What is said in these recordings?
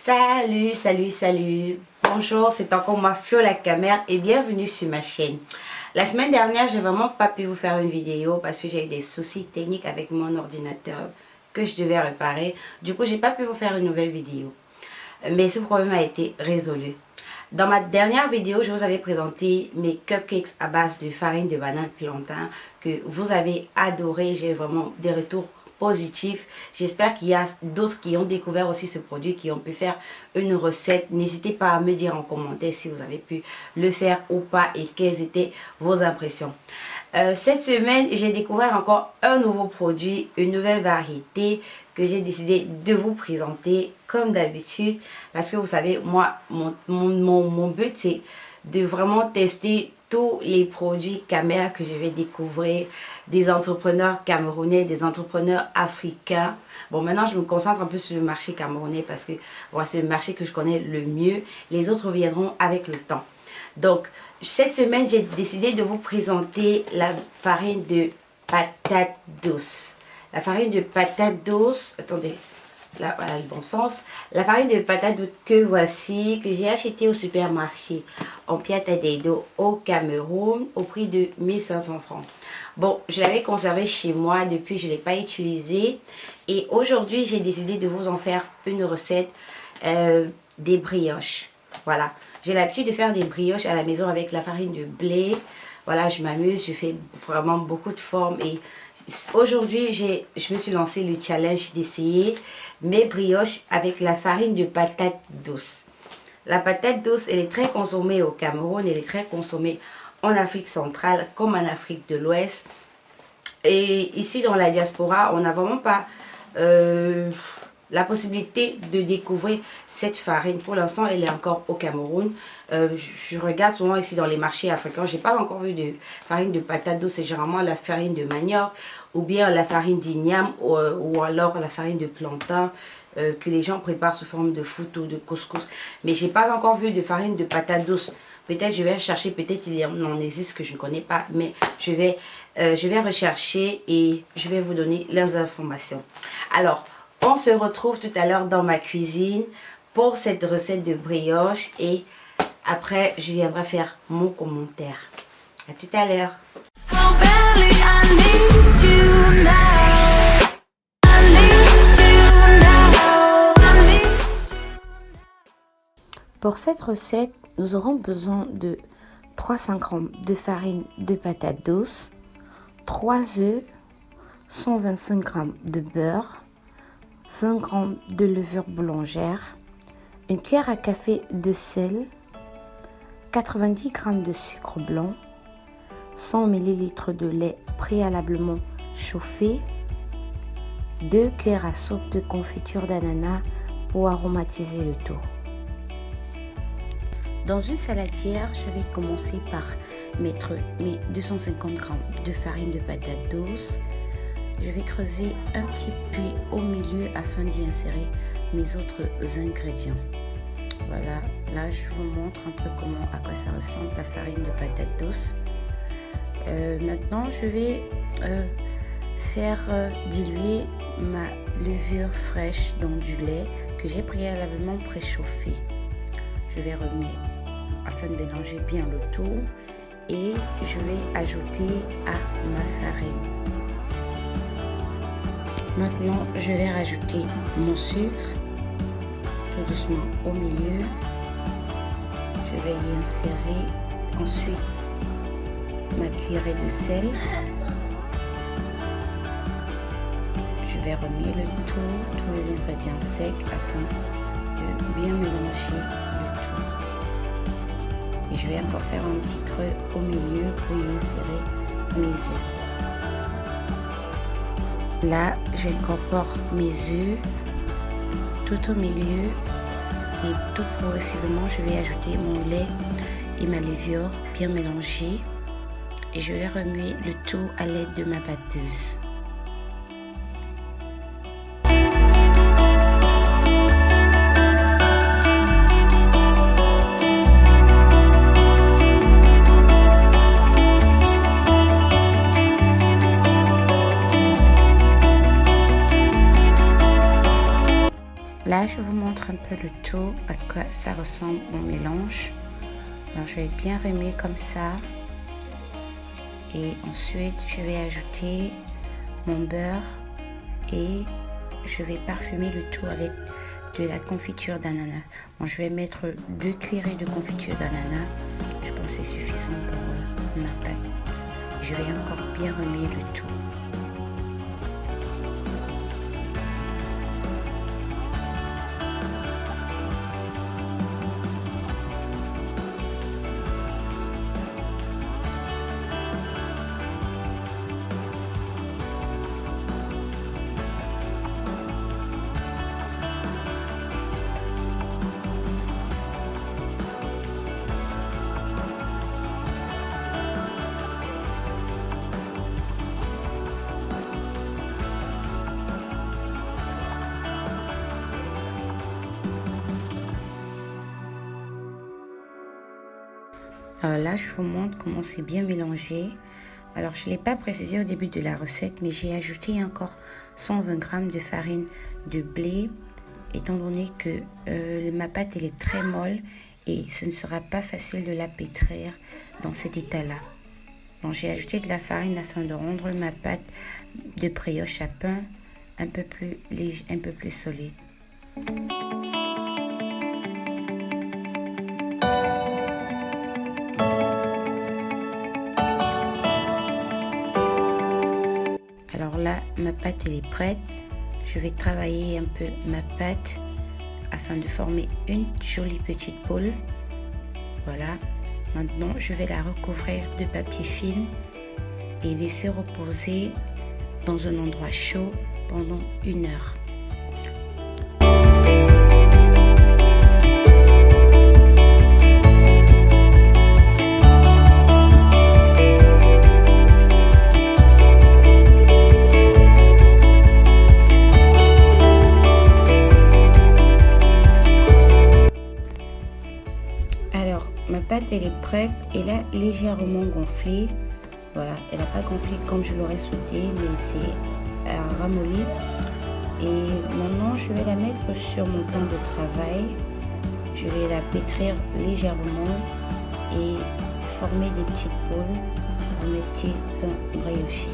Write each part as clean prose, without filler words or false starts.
Salut, salut, salut. Bonjour, c'est encore moi Flo la caméra et bienvenue sur ma chaîne. La semaine dernière, j'ai vraiment pas pu vous faire une vidéo parce que j'ai eu des soucis techniques avec mon ordinateur que je devais réparer. Du coup, j'ai pas pu vous faire une nouvelle vidéo. Mais ce problème a été résolu. Dans ma dernière vidéo, je vous avais présenté mes cupcakes à base de farine de banane plantain que vous avez adoré. J'ai vraiment des retours positifs. J'espère qu'il y a d'autres qui ont découvert aussi ce produit, qui ont pu faire une recette. N'hésitez pas à me dire en commentaire si vous avez pu le faire ou pas et quelles étaient vos impressions. Cette semaine, j'ai découvert encore un nouveau produit, une nouvelle variété que j'ai décidé de vous présenter comme d'habitude. Parce que vous savez, moi, mon but, c'est de vraiment tester tous les produits caméra que je vais découvrir, des entrepreneurs camerounais, des entrepreneurs africains. Bon, maintenant, je me concentre un peu sur le marché camerounais parce que voilà, c'est le marché que je connais le mieux. Les autres viendront avec le temps. Donc, cette semaine, j'ai décidé de vous présenter la farine de patate douce. La farine de patate douce, attendez, là, voilà le bon sens. La farine de patate douce que voici, que j'ai acheté au supermarché en Piata Dedo au Cameroun au prix de 1500 francs. Bon, je l'avais conservé chez moi depuis, je ne l'ai pas utilisé. Et aujourd'hui, j'ai décidé de vous en faire une recette des brioches. Voilà, j'ai l'habitude de faire des brioches à la maison avec la farine de blé. Voilà, je m'amuse, je fais vraiment beaucoup de formes. Et aujourd'hui, je me suis lancé le challenge d'essayer mes brioches avec la farine de patate douce. La patate douce, elle est très consommée au Cameroun, elle est très consommée en Afrique centrale comme en Afrique de l'Ouest. Et ici dans la diaspora, on n'a vraiment pas la possibilité de découvrir cette farine. Pour l'instant, elle est encore au Cameroun. Je regarde souvent ici dans les marchés africains. J'ai pas encore vu de farine de patate douce. C'est généralement la farine de manioc ou bien la farine d'igname ou alors la farine de plantain que les gens préparent sous forme de foutou, de couscous. Mais j'ai pas encore vu de farine de patate douce. Peut-être je vais chercher, peut-être il en existe que je ne connais pas. Mais je vais rechercher et je vais vous donner leurs informations. Alors, on se retrouve tout à l'heure dans ma cuisine pour cette recette de brioche et après je viendrai faire mon commentaire. À tout à l'heure. Pour cette recette, nous aurons besoin de 300 g de farine de patate douce, 3 œufs, 125 g de beurre, 20 g de levure boulangère, une cuillère à café de sel, 90 g de sucre blanc, 100 ml de lait préalablement chauffé, 2 cuillères à soupe de confiture d'ananas pour aromatiser le tout. Dans une saladière, je vais commencer par mettre mes 250 g de farine de patate douce. Je vais creuser un petit puits au milieu afin d'y insérer mes autres ingrédients. Voilà, là je vous montre un peu à quoi ça ressemble la farine de patate douce. Maintenant, je vais faire diluer ma levure fraîche dans du lait que j'ai préalablement préchauffé. Je vais remuer afin de mélanger bien le tout et je vais ajouter à ma farine. Maintenant, je vais rajouter mon sucre tout doucement au milieu. Je vais y insérer ensuite ma cuillerée de sel. Je vais remuer le tout, tous les ingrédients secs afin de bien mélanger le tout. Et je vais encore faire un petit creux au milieu pour y insérer mes œufs. Là, j'incorpore mes œufs tout au milieu et tout progressivement, je vais ajouter mon lait et ma levure bien mélangée et je vais remuer le tout à l'aide de ma batteuse. Là, je vous montre un peu peu le tout, à quoi ça ressemble mon mélange. Alors je vais bien remuer comme ça. Et ensuite je vais ajouter mon beurre et je vais parfumer le tout avec de la confiture d'ananas. Bon, je vais mettre 2 cuillerées de confiture d'ananas. Je pense que c'est suffisant pour ma pâte. Je vais encore bien remuer le tout. Alors là, je vous montre comment c'est bien mélangé. Alors, je ne l'ai pas précisé au début de la recette, mais j'ai ajouté encore 120 g de farine de blé, étant donné que ma pâte elle est très molle et ce ne sera pas facile de la pétrir dans cet état-là. Donc, j'ai ajouté de la farine afin de rendre ma pâte de brioche à pain un peu plus léger, un peu plus solide. Alors là, ma pâte elle est prête. Je vais travailler un peu ma pâte afin de former une jolie petite boule. Voilà. Maintenant, je vais la recouvrir de papier film et laisser reposer dans un endroit chaud pendant 1 heure. Alors, ma pâte elle est prête, elle a légèrement gonflé. Voilà, elle n'a pas gonflé comme je l'aurais souhaité, mais c'est ramolli. Et maintenant, je vais la mettre sur mon plan de travail. Je vais la pétrir légèrement et former des petites boules pour mes petits pains briochés.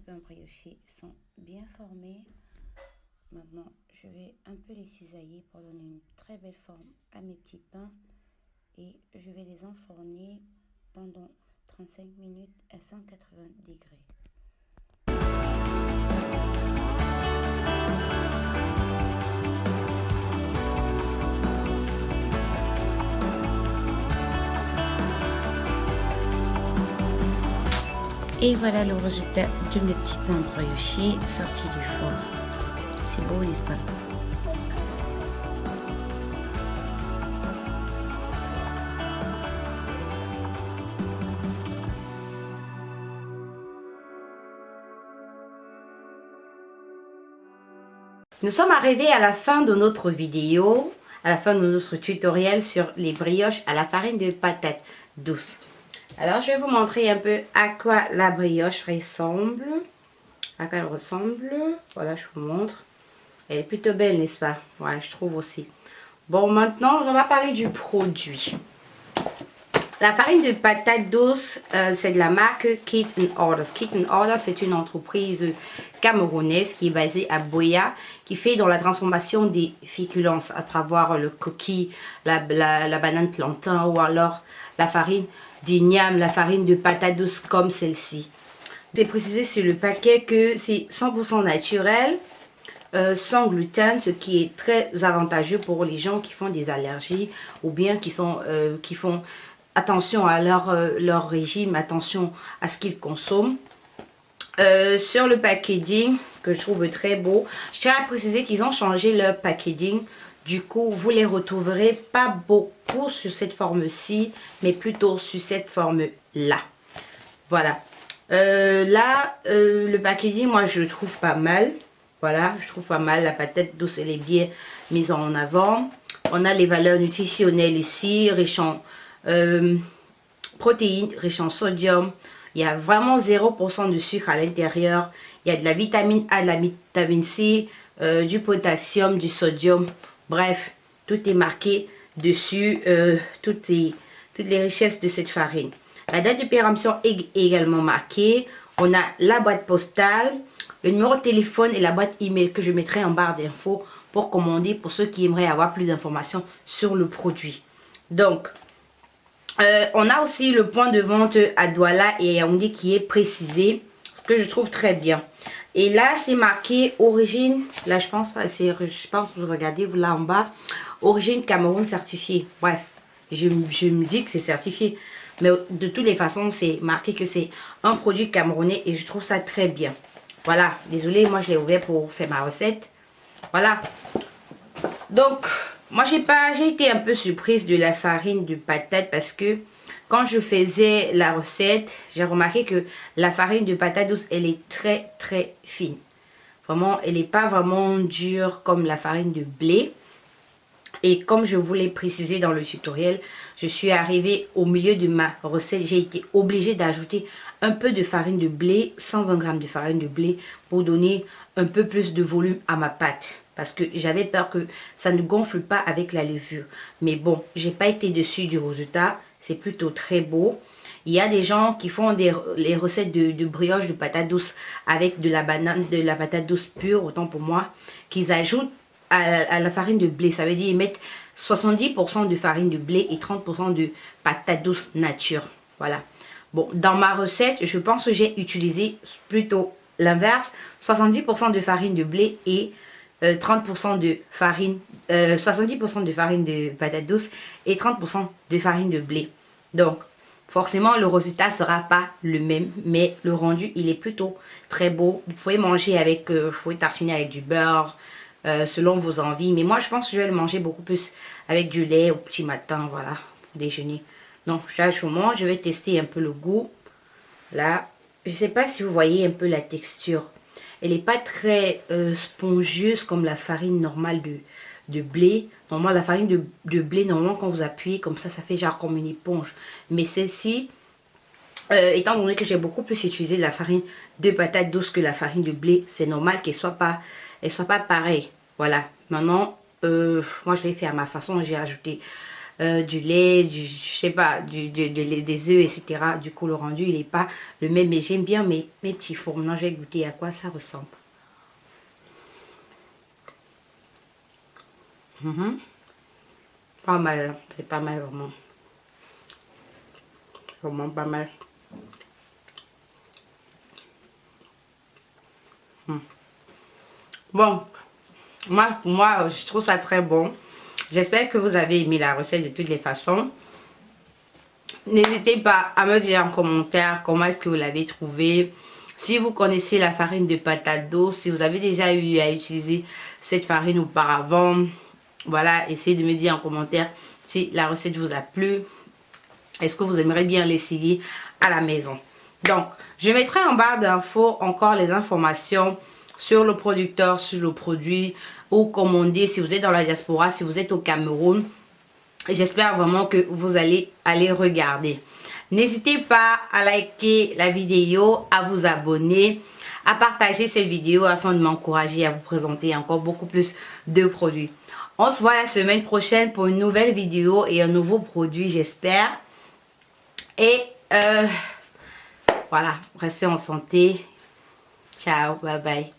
Pains briochés sont bien formés. Maintenant, je vais un peu les cisailler pour donner une très belle forme à mes petits pains et je vais les enfourner pendant 35 minutes à 180 degrés. Et voilà le résultat de mes petits pains briochés sortis du four. C'est beau, n'est-ce pas? Nous sommes arrivés à la fin de notre vidéo, à la fin de notre tutoriel sur les brioches à la farine de patates douces. Alors, je vais vous montrer un peu à quoi la brioche ressemble. À quoi elle ressemble. Voilà, je vous montre. Elle est plutôt belle, n'est-ce pas? Ouais, je trouve aussi. Bon, maintenant, on va parler du produit. La farine de patate douce, c'est de la marque Kit Orders. Kit Orders, c'est une entreprise camerounaise qui est basée à Boya, qui fait dans la transformation des féculents à travers le coquille, la banane plantain ou alors la farine d'igname, la farine de patate douce comme celle-ci. C'est précisé sur le paquet que c'est 100% naturel, sans gluten, ce qui est très avantageux pour les gens qui font des allergies ou bien qui font attention à leur régime, attention à ce qu'ils consomment. Sur le packaging, que je trouve très beau, je tiens à préciser qu'ils ont changé leur packaging. Du coup, vous les retrouverez pas beaucoup sur cette forme-ci, mais plutôt sur cette forme-là. Voilà. Là, le packaging, moi, je le trouve pas mal. Voilà, je trouve pas mal. La patate douce, elle est bien mise en avant. On a les valeurs nutritionnelles ici, riches en protéines, riches en sodium. Il y a vraiment 0% de sucre à l'intérieur. Il y a de la vitamine A, de la vitamine C, du potassium, du sodium. Bref, tout est marqué dessus, toutes les richesses de cette farine. La date de péremption est également marquée. On a la boîte postale, le numéro de téléphone et la boîte email que je mettrai en barre d'infos pour commander pour ceux qui aimeraient avoir plus d'informations sur le produit. Donc, on a aussi le point de vente à Douala et Yaoundé qui est précisé, ce que je trouve très bien. Et là, c'est marqué origine, là je pense, vous regardez vous là en bas, origine Cameroun certifiée. Bref, je me dis que c'est certifié. Mais de toutes les façons, c'est marqué que c'est un produit camerounais et je trouve ça très bien. Voilà, désolé, moi je l'ai ouvert pour faire ma recette. Voilà. Donc, moi j'ai été un peu surprise de la farine de patate parce que quand je faisais la recette, j'ai remarqué que la farine de patate douce, elle est très très fine. Vraiment, elle n'est pas vraiment dure comme la farine de blé. Et comme je vous l'ai précisé dans le tutoriel, je suis arrivée au milieu de ma recette. J'ai été obligée d'ajouter un peu de farine de blé, 120 g de farine de blé pour donner un peu plus de volume à ma pâte. Parce que j'avais peur que ça ne gonfle pas avec la levure. Mais bon, j'ai pas été déçue du résultat. C'est plutôt très beau. Il y a des gens qui font les recettes de brioche de patate douce avec de la banane, de la patate douce pure, autant pour moi, qu'ils ajoutent à la farine de blé. Ça veut dire ils mettent 70% de farine de blé et 30% de patate douce nature. Voilà. Bon, dans ma recette, je pense que j'ai utilisé plutôt l'inverse. 70% de farine de blé et 30% de farine, 70% de farine de patate douce et 30% de farine de blé. Donc, forcément, le résultat ne sera pas le même, mais le rendu, il est plutôt très beau. Vous pouvez manger avec, vous pouvez tartiner avec du beurre, selon vos envies. Mais moi, je pense que je vais le manger beaucoup plus avec du lait au petit matin, voilà, pour déjeuner. Donc, je vais tester un peu le goût. Là, je ne sais pas si vous voyez un peu la texture. Elle n'est pas très spongieuse comme la farine normale de blé. Normalement, la farine de blé, normalement, quand vous appuyez comme ça fait genre comme une éponge. Mais celle-ci, étant donné que j'ai beaucoup plus utilisé la farine de patate douce que la farine de blé, c'est normal qu'elle soit pas pareille. Voilà. Maintenant, moi, je vais faire à ma façon. J'ai ajouté du lait, je sais pas, des œufs, etc. Du coup, le rendu, il n'est pas le même. Mais j'aime bien mes petits fours. Maintenant, je vais goûter à quoi ça ressemble. Pas mal, c'est pas mal vraiment. Vraiment pas mal. Bon, moi, je trouve ça très bon. J'espère que vous avez aimé la recette de toutes les façons. N'hésitez pas à me dire en commentaire comment est-ce que vous l'avez trouvé. Si vous connaissez la farine de patate douce, si vous avez déjà eu à utiliser cette farine auparavant, voilà, essayez de me dire en commentaire si la recette vous a plu. Est-ce que vous aimeriez bien l'essayer à la maison? Donc, je mettrai en barre d'infos encore les informations sur le producteur, sur le produit, ou commander si vous êtes dans la diaspora, si vous êtes au Cameroun. J'espère vraiment que vous allez aller regarder. N'hésitez pas à liker la vidéo, à vous abonner, à partager cette vidéo afin de m'encourager à vous présenter encore beaucoup plus de produits. On se voit la semaine prochaine pour une nouvelle vidéo et un nouveau produit, j'espère. Et voilà, restez en santé. Ciao, bye bye.